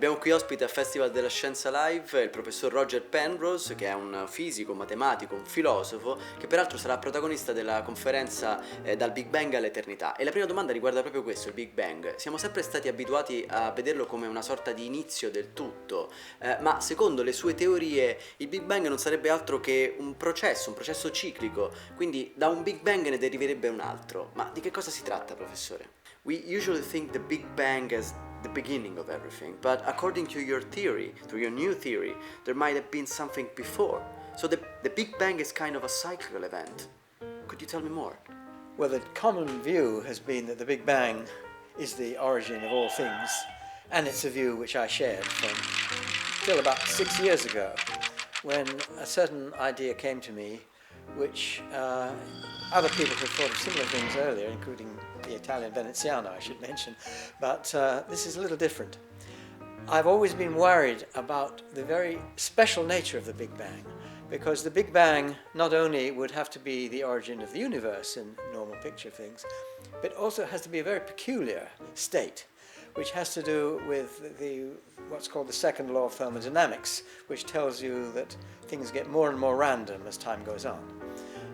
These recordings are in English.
Abbiamo qui ospite al Festival della Scienza Live il professor Roger Penrose, che è un fisico, un matematico, un filosofo, che peraltro sarà protagonista della conferenza Dal Big Bang all'eternità. E la prima domanda riguarda proprio questo, il Big Bang. Siamo sempre stati abituati a vederlo come una sorta di inizio del tutto, ma secondo le sue teorie il Big Bang non sarebbe altro che un processo ciclico, quindi da un Big Bang ne deriverebbe un altro. Ma di che cosa si tratta, professore? We usually think the Big Bang as the beginning of everything, but according to your theory, to your new theory, there might have been something before. So the Big Bang is kind of a cyclical event. Could you tell me more? Well, the common view has been that the Big Bang is the origin of all things, and it's a view which I shared till about 6 years ago, when a certain idea came to me, which other people have thought of similar things earlier, including the Italian Veneziano, I should mention, but this is a little different. I've always been worried about the very special nature of the Big Bang, because the Big Bang not only would have to be the origin of the universe in normal picture of things, but also has to be a very peculiar state, which has to do with what's called the second law of thermodynamics, which tells you that things get more and more random as time goes on.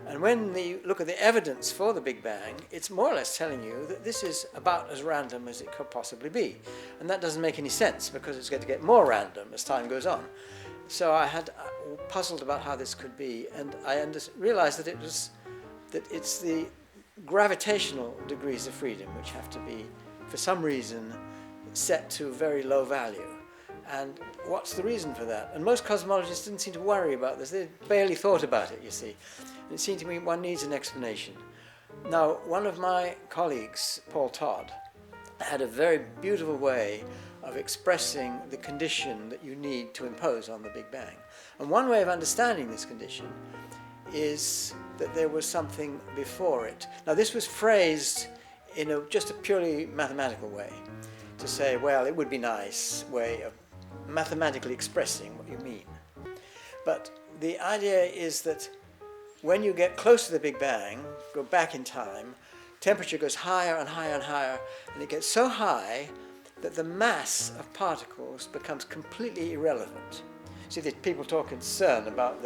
And when you look at the evidence for the Big Bang, it's more or less telling you that this is about as random as it could possibly be. And that doesn't make any sense, because it's going to get more random as time goes on. So I had puzzled about how this could be, and I realized that it's the gravitational degrees of freedom which have to be, for some reason, set to very low value. And what's the reason for that? And most cosmologists didn't seem to worry about this. They barely thought about it, you see. And it seemed to me one needs an explanation. Now, one of my colleagues, Paul Todd, had a very beautiful way of expressing the condition that you need to impose on the Big Bang. And one way of understanding this condition is that there was something before it. Now, this was phrased in just a purely mathematical way, to say, well, it would be a nice way of mathematically expressing what you mean. But the idea is that when you get close to the Big Bang, go back in time, temperature goes higher and higher and higher, and it gets so high that the mass of particles becomes completely irrelevant. See, that people talk in CERN about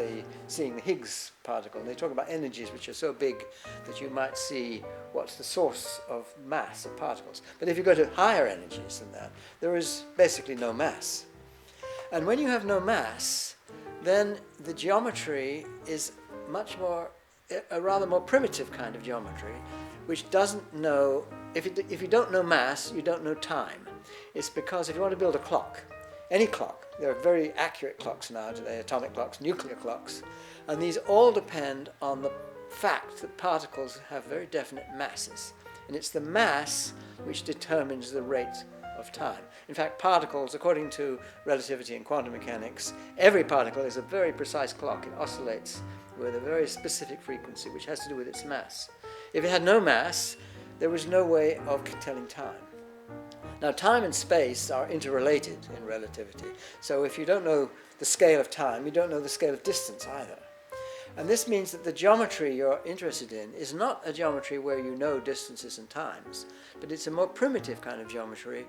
seeing the Higgs particle, and they talk about energies which are so big that you might see what's the source of mass of particles. But if you go to higher energies than that, there is basically no mass. And when you have no mass, then the geometry is much more, a rather more primitive kind of geometry, which doesn't know, if you don't know mass, you don't know time. It's because if you want to build a clock, any clock, there are very accurate clocks now today, atomic clocks, nuclear clocks, and these all depend on the fact that particles have very definite masses. And it's the mass which determines the rate of time. In fact, particles, according to relativity and quantum mechanics, every particle is a very precise clock. It oscillates with a very specific frequency, which has to do with its mass. If it had no mass, there was no way of telling time. Now, time and space are interrelated in relativity. So if you don't know the scale of time, you don't know the scale of distance either. And this means that the geometry you're interested in is not a geometry where you know distances and times, but it's a more primitive kind of geometry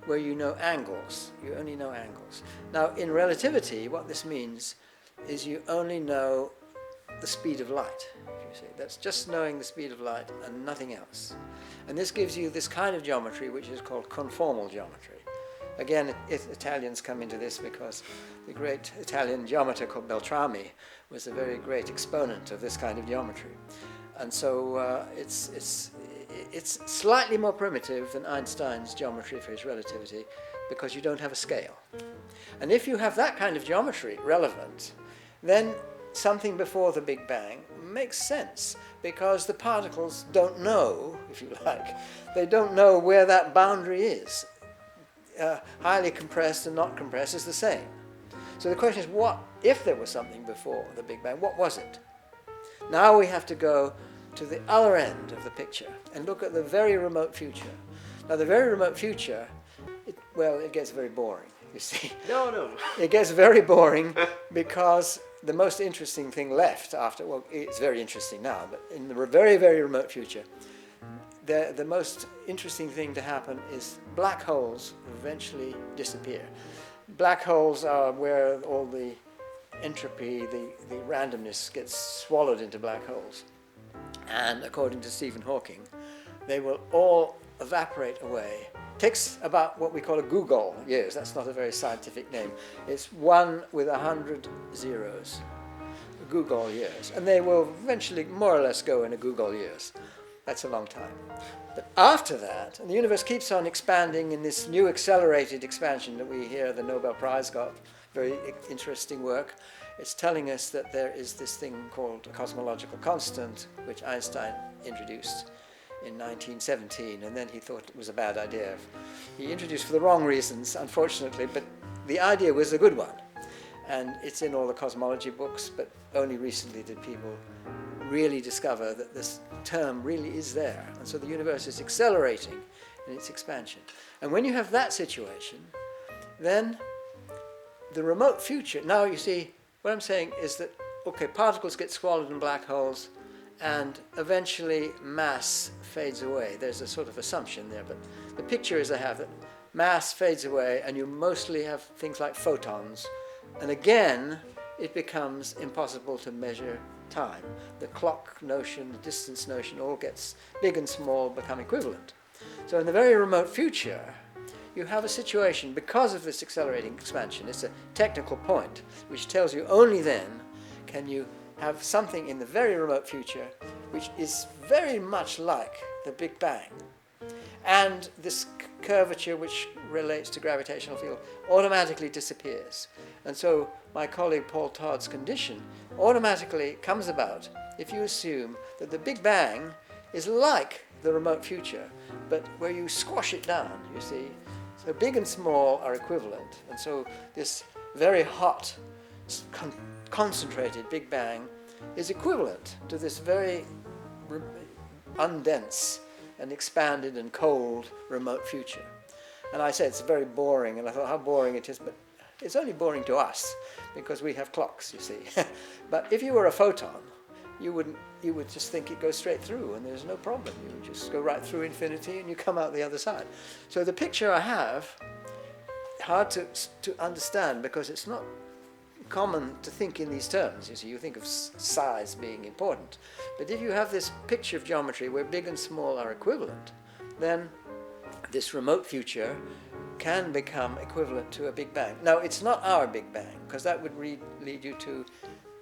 where you know angles. You only know angles. Now, in relativity, what this means is you only know the speed of light. You see, that's just knowing the speed of light and nothing else. And this gives you this kind of geometry which is called conformal geometry. Again, Italians come into this because the great Italian geometer called Beltrami was a very great exponent of this kind of geometry. And so it's slightly more primitive than Einstein's geometry for his relativity, because you don't have a scale. And if you have that kind of geometry relevant, then something before the Big Bang makes sense, because the particles don't know, if you like, they don't know where that boundary is. Highly compressed and not compressed is the same. So the question is, what if there was something before the Big Bang? What was it? Now we have to go to the other end of the picture and look at the very remote future. Now, the very remote future, it gets very boring, you see. No. It gets very boring because the most interesting thing left after, well, it's very interesting now, but in the very, very remote future, the most interesting thing to happen is black holes eventually disappear. Black holes are where all the entropy, the randomness gets swallowed into black holes. And according to Stephen Hawking, they will all evaporate away. Takes about what we call a googol years. That's not a very scientific name. It's 1 with 100 zeros. Googol years. And they will eventually more or less go in a googol years. That's a long time. But after that, and the universe keeps on expanding in this new accelerated expansion that we hear the Nobel Prize got, very interesting work. It's telling us that there is this thing called a cosmological constant, which Einstein introduced in 1917, and then he thought it was a bad idea. He introduced for the wrong reasons, unfortunately, but the idea was a good one. And it's in all the cosmology books, but only recently did people really discover that this term really is there. And so the universe is accelerating in its expansion. And when you have that situation, then the remote future, now you see, what I'm saying is that, okay, particles get swallowed in black holes, and eventually mass fades away. There's a sort of assumption there, but the picture is I have that mass fades away, and you mostly have things like photons. And again, it becomes impossible to measure time. The clock notion, the distance notion, all gets big and small, become equivalent. So in the very remote future, you have a situation, because of this accelerating expansion, it's a technical point, which tells you only then can you have something in the very remote future which is very much like the Big Bang. And this curvature, which relates to gravitational field, automatically disappears. And so my colleague Paul Todd's condition automatically comes about if you assume that the Big Bang is like the remote future, but where you squash it down, you see. So big and small are equivalent. And so this very hot, concentrated Big Bang is equivalent to this very undense and expanded and cold remote future. And I said it's very boring, and I thought how boring it is, but it's only boring to us because we have clocks, you see. But if you were a photon, you would just think it goes straight through and there's no problem. You would just go right through infinity and you come out the other side. So the picture I have, hard to understand because it's not common to think in these terms. You see, you think of size being important. But if you have this picture of geometry where big and small are equivalent, then this remote future can become equivalent to a Big Bang. Now, it's not our Big Bang, because that would lead you to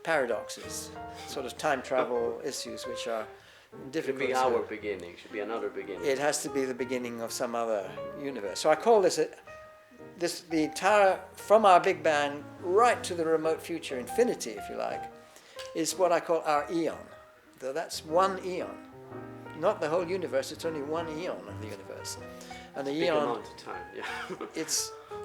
paradoxes, sort of time travel issues, which are difficult. Should be our beginning, should be another beginning. It has to be the beginning of some other universe. So I call this the entire, from our Big Bang right to the remote future, infinity, if you like, is what I call our eon. Though that's one eon. Not the whole universe, it's only one eon of the universe. And the eon, amount of time, yeah.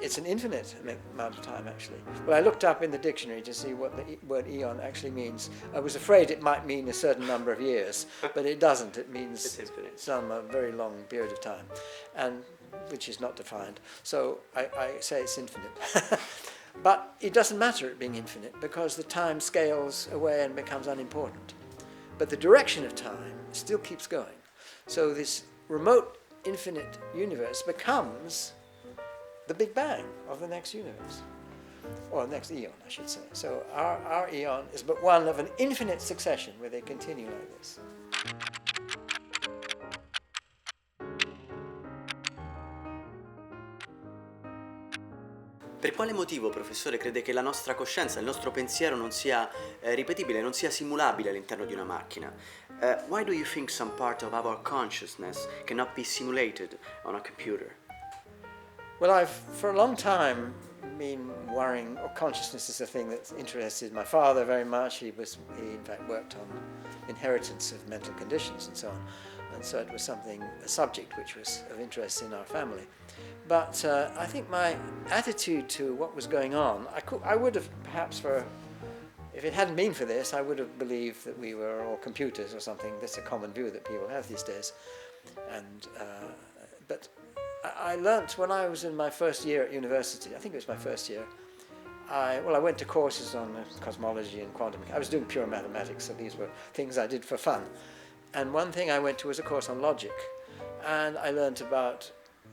it's an infinite amount of time, actually. Well, I looked up in the dictionary to see what the word eon actually means. I was afraid it might mean a certain number of years, but it doesn't. It means a very long period of time, and which is not defined. So I say it's infinite. But it doesn't matter it being infinite, because the time scales away and becomes unimportant. But the direction of time still keeps going. So this remote infinite universe becomes the Big Bang of the next universe, or next eon, I should say. So our eon is but one of an infinite succession where they continue like this. Per quale motivo, professore, crede che la nostra coscienza, il nostro pensiero non sia ripetibile, non sia simulabile all'interno di una macchina? Why do you think some part of our consciousness cannot be simulated on a computer? Well, I've for a long time been worrying. Consciousness is a thing that interested my father very much. He in fact worked on inheritance of mental conditions and so on, and so it was a subject which was of interest in our family. But I think my attitude to what was going on, I would have perhaps if it hadn't been for this, I would have believed that we were all computers or something. That's a common view that people have these days. But I learnt when I was in my first year at university, I think it was my first year, I went to courses on cosmology and quantum mechanics. I was doing pure mathematics, so these were things I did for fun. And one thing I went to was a course on logic. And I learnt about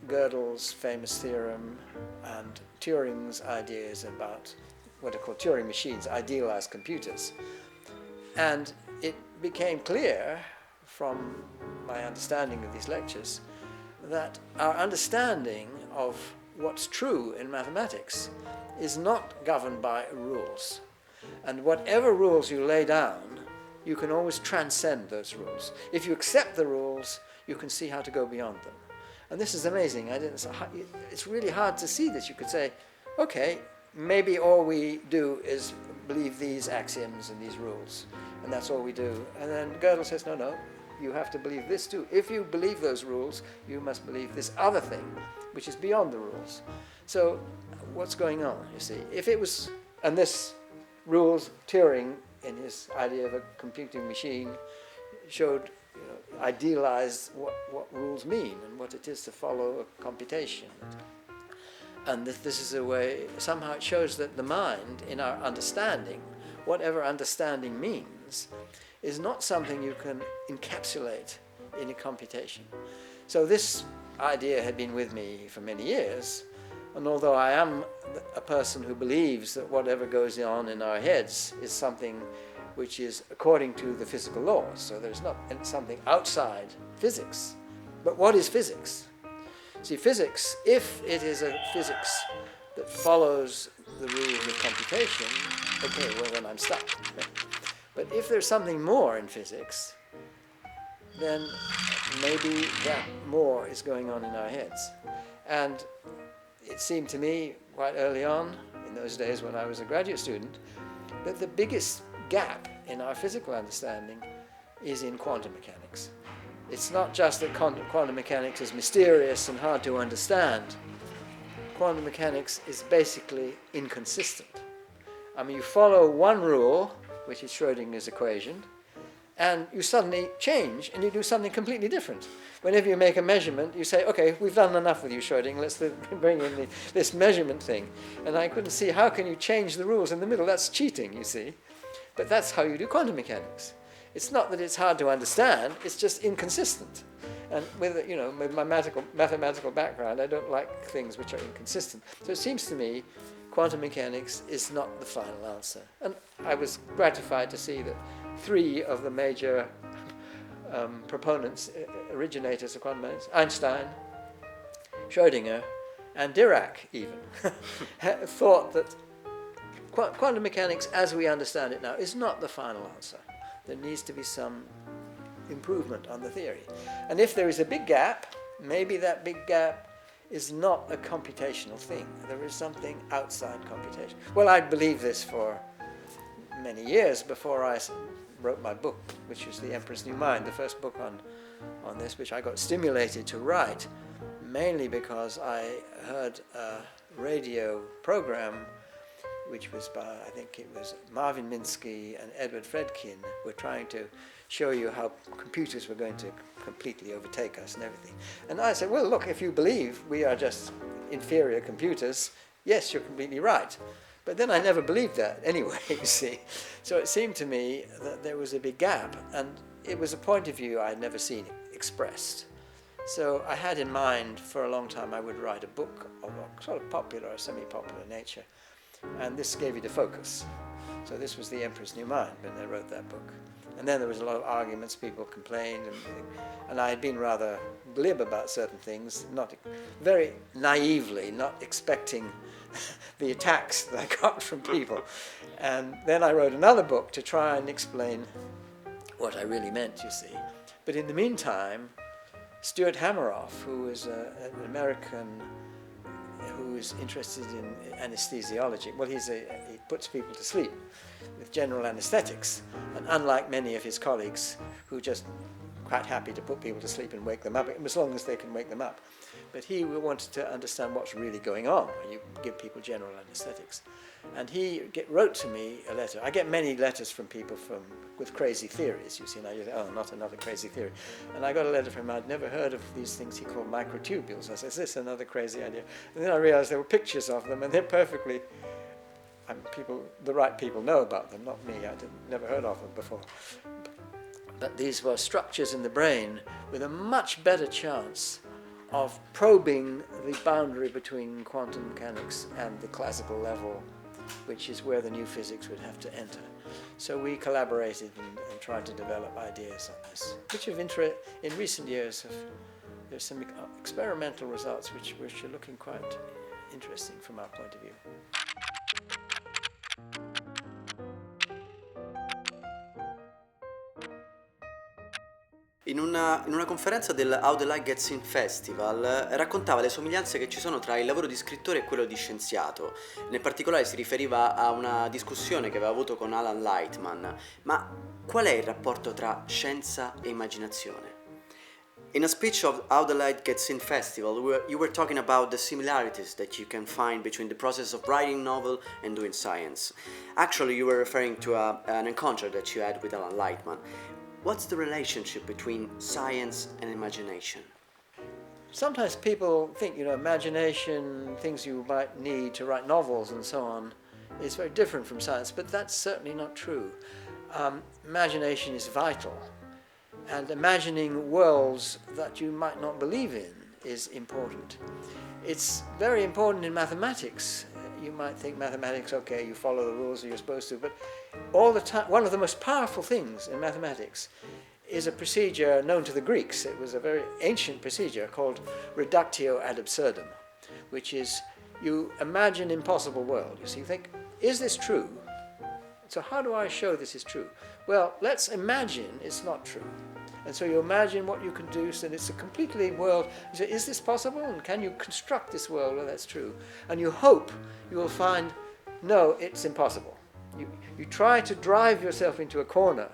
Gödel's famous theorem and Turing's ideas about what are called Turing machines, idealized computers. And it became clear from my understanding of these lectures that our understanding of what's true in mathematics is not governed by rules. And whatever rules you lay down, you can always transcend those rules. If you accept the rules, you can see how to go beyond them. And this is amazing. It's really hard to see this. You could say, okay, maybe all we do is believe these axioms and these rules, and that's all we do. And then Gödel says, no, you have to believe this too. If you believe those rules, you must believe this other thing, which is beyond the rules. So what's going on, you see? If it was, and this rules, Turing, in his idea of a computing machine, showed, idealized what rules mean and what it is to follow a computation. And this is a way, somehow it shows that the mind, in our understanding, whatever understanding means, is not something you can encapsulate in a computation. So this idea had been with me for many years, and although I am a person who believes that whatever goes on in our heads is something which is according to the physical laws, so there's not something outside physics. But what is physics? See, physics, if it is a physics that follows the rules of computation, okay, well then I'm stuck. But if there's something more in physics, then maybe that more is going on in our heads. And it seemed to me quite early on, in those days when I was a graduate student, that the biggest gap in our physical understanding is in quantum mechanics. It's not just that quantum mechanics is mysterious and hard to understand. Quantum mechanics is basically inconsistent. I mean, you follow one rule, which is Schrödinger's equation, and you suddenly change and you do something completely different. Whenever you make a measurement, you say, okay, we've done enough with you, Schrödinger, let's bring in this measurement thing. And I couldn't see, how can you change the rules in the middle? That's cheating, you see. But that's how you do quantum mechanics. It's not that it's hard to understand, it's just inconsistent. And with my mathematical background, I don't like things which are inconsistent. So it seems to me quantum mechanics is not the final answer. And I was gratified to see that 3 of the major proponents, originators of quantum mechanics, Einstein, Schrödinger, and Dirac even, thought that quantum mechanics, as we understand it now, is not the final answer. There needs to be some improvement on the theory. And if there is a big gap, maybe that big gap is not a computational thing. There is something outside computation. Well, I'd believed this for many years before I wrote my book, which was The Emperor's New Mind, the first book on this, which I got stimulated to write, mainly because I heard a radio program which was by, I think it was Marvin Minsky and Edward Fredkin, were trying to show you how computers were going to completely overtake us and everything. And I said, well, look, if you believe we are just inferior computers, yes, you're completely right. But then I never believed that anyway, you see. So it seemed to me that there was a big gap, and it was a point of view I had never seen expressed. So I had in mind for a long time I would write a book of a sort of popular or semi-popular nature. And this gave you the focus. So this was The Emperor's New Mind when I wrote that book. And then there was a lot of arguments, people complained, and I had been rather glib about certain things, not very naively, not expecting the attacks that I got from people. And then I wrote another book to try and explain what I really meant, you see. But in the meantime, Stuart Hameroff, who is an American who is interested in anesthesiology. Well, he puts people to sleep with general anesthetics, and unlike many of his colleagues who are just quite happy to put people to sleep and wake them up, as long as they can wake them up. But he wanted to understand what's really going on when you give people general anesthetics. And he wrote to me a letter. I get many letters from people with crazy theories, you see, and I just, oh, not another crazy theory. And I got a letter from him. I'd never heard of these things he called microtubules. I said, is this another crazy idea? And then I realized there were pictures of them, and they're perfectly, the right people know about them, not me. I never heard of them before. But these were structures in the brain with a much better chance of probing the boundary between quantum mechanics and the classical level, which is where the new physics would have to enter. So we collaborated and tried to develop ideas on this, which have in recent years there's some experimental results which are looking quite interesting from our point of view. In una conferenza del How the Light Gets In Festival raccontava le somiglianze che ci sono tra il lavoro di scrittore e quello di scienziato. Nel particolare si riferiva a una discussione che aveva avuto con Alan Lightman. Ma qual è il rapporto tra scienza e immaginazione? In a speech of How the Light Gets In Festival, you were talking about the similarities that you can find between the process of writing a novel and doing science. Actually, you were referring to an encounter that you had with Alan Lightman. What's the relationship between science and imagination? Sometimes people think, imagination, things you might need to write novels and so on, is very different from science, but that's certainly not true. Imagination is vital, and imagining worlds that you might not believe in is important. It's very important in mathematics. You might think mathematics, okay, you follow the rules that you're supposed to, but all the time, one of the most powerful things in mathematics is a procedure known to the Greeks. It was a very ancient procedure called reductio ad absurdum, which is you imagine an impossible world. You think, is this true? So how do I show this is true? Well, let's imagine it's not true. And so you imagine what you can do, and it's a completely world. You say, is this possible? And can you construct this world where that's true? And you hope you will find, no, it's impossible. You try to drive yourself into a corner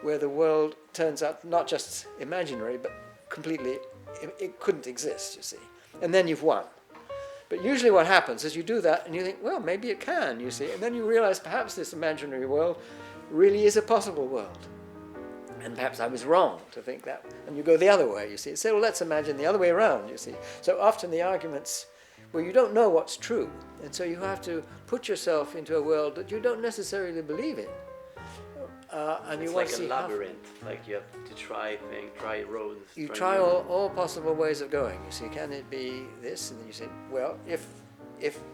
where the world turns out not just imaginary, but completely, it couldn't exist, you see. And then you've won. But usually what happens is you do that, and you think, well, maybe it can, you see. And then you realize perhaps this imaginary world really is a possible world. And perhaps I was wrong to think that. And you go the other way, you see. Say, well, let's imagine the other way around, you see. So often the arguments where you don't know what's true. And so you have to put yourself into a world that you don't necessarily believe in. And it's you like want to see a labyrinth. Like you have to try roads. You try all possible ways of going. You see, can it be this? And then you say, well, if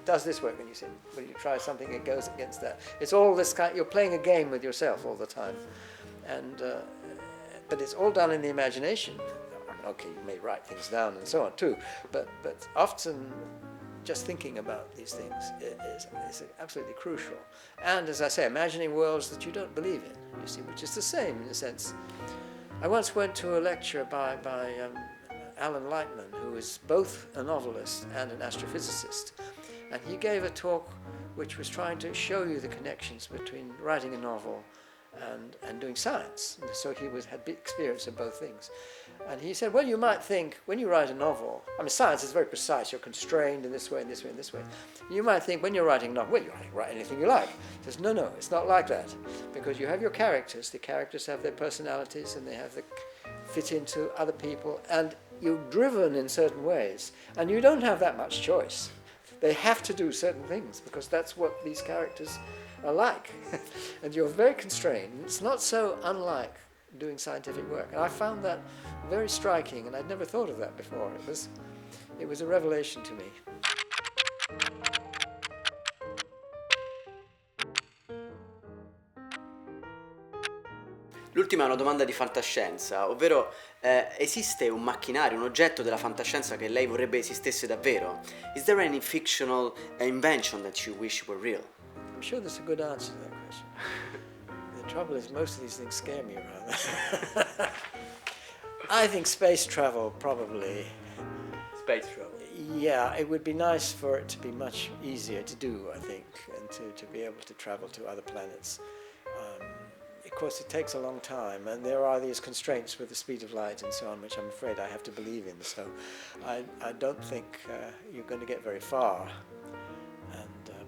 does this work? And you say, well, you try something that goes against that. It's all this kind. You're playing a game with yourself all the time. And but it's all done in the imagination. I mean, okay, you may write things down and so on too, but often just thinking about these things is absolutely crucial. And as I say, imagining worlds that you don't believe in, you see, which is the same in a sense. I once went to a lecture by Alan Lightman, who is both a novelist and an astrophysicist, and he gave a talk which was trying to show you the connections between writing a novel and doing science. And so he had experience of both things. And he said, well, you might think, when you write a novel, I mean, science is very precise. You're constrained in this way, and this way, and this way. You might think, when you're writing a novel, well, you write anything you like. He says, no, it's not like that. Because you have your characters. The characters have their personalities, and they have fit into other people, and you're driven in certain ways. And you don't have that much choice. They have to do certain things, because that's what these characters are like. And you're very constrained. It's not so unlike doing scientific work. And I found that very striking, and I'd never thought of that before. It was a revelation to me. L'ultima è una domanda di fantascienza, ovvero esiste un macchinario, un oggetto della fantascienza che lei vorrebbe esistesse davvero? Is there any fictional invention that you wish were real? I'm sure there's a good answer to that question. The trouble is most of these things scare me rather. I think space travel probably. Space travel? Yeah, it would be nice for it to be much easier to do, I think, and to be able to travel to other planets. Of course, it takes a long time, and there are these constraints with the speed of light and so on, which I'm afraid I have to believe in. So I don't think you're going to get very far.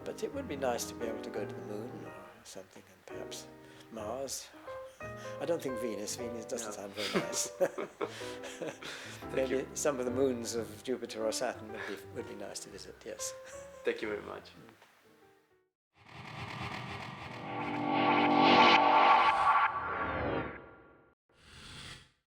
But it would be nice to be able to go to the moon or something, and perhaps Mars. I don't think Venus. Venus doesn't sound very nice. Maybe some of the moons of Jupiter or Saturn would be nice to visit, yes. Thank you very much.